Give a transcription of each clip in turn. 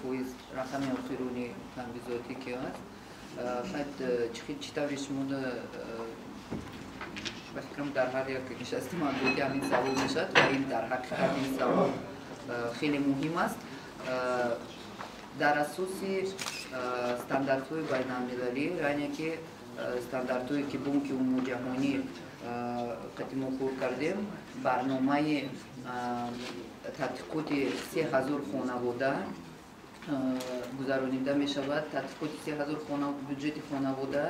فویز رقم آخرونی تنبیزاتی که هست شاید چی طوریش مونه فکرم در هر یک نشست محدودی همین سوال میشد و این در حقیقت این سوال خیلی مهم است. در اساس استانداردهای بین المللی یعنی که استانداردهایی که بانک عمومی جهانی مقرر کردیم برنامه تحقیقات 3000 خانواده گذرانیده می شود. تحقیقات 3000 بودجت خانواده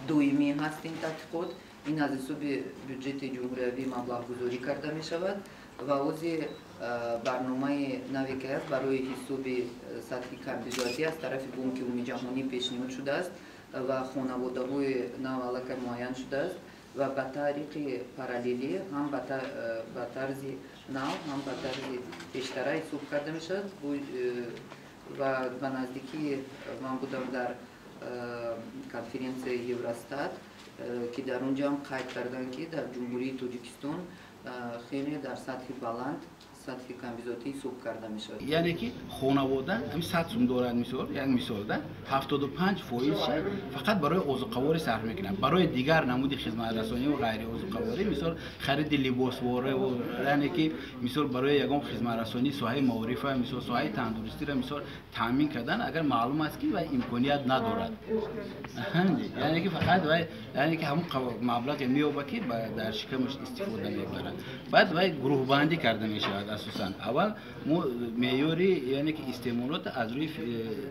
دویمی هست این تحقیقات. این از حساب بودجت جمهوری مبلغ گذاری کرده می شود و اوزی برنامه نوی که است برای حساب سطح کمبیزاتی از طرف بانک عمومی جهانی پیشنهاد شده است و خانواده های نوالک معین شده است و به طریق پارالیلی هم به طرز نو هم به طرز اشتراک حساب کرده می شود و به نزدیکی من بودم در کنفرانس یوروستات که در اونجا هم قید کردن که در جمهوری تاجیکستان خیلی در سطح بلند سطح کمبیزاتی حساب کرده می شود. یعنی که خانواده همین 100 سوم دارد مثال یک مثال ده 75% فقط برای عضوقواری صرف میکنن. برای دیگر نمود خدمت رسانی و غیر عضوقواری مثال خرید لباس واره و یعنی که مثال برای یگان خدمت رسانی ساحه معارف مثال ساحه تندرستی را مثال تامین کردن اگر معلوم است که و امکانیت ندارد. یعنی که فقط یعنی که همون مبلغ میوبه که در شکمش استفاده میبرد. بعد گروه بندی کرده می شود. اساساً اول معیاری یعنی که استعمالات از روی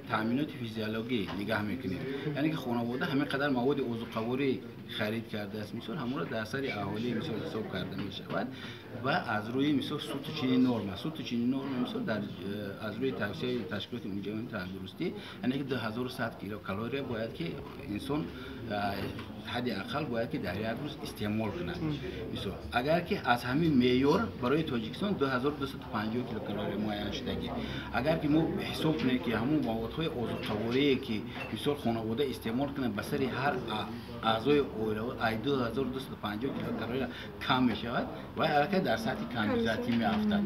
تامینات فیزیولوژی نگاه میکنیم. یعنی که خانواده همین قدر مواد عضوقواری خرید کرده است مثلا همون را در سر اهالی مثلا حساب کرده می شود و از روی مثلا سوت چینی نرم مثلا در از روی توصیه تشکیلات عمومی جهانی تندرستی یعنی که 2100 کیلوکالری باید که انسان حد اقل باید که در یک روز استعمال کند. مثلا اگر که از همین معیار برای تاجیکستان 2250 کیلوکالری معین شدگی اگر که ما حساب کنیم که همون موادهای عضوقواری که مثلا خانواده استعمال کنند به سر هر اعضای اولیه 2250 کیلوکالری کم می شود و حرکت در سطح کمبیزاتی می افتد.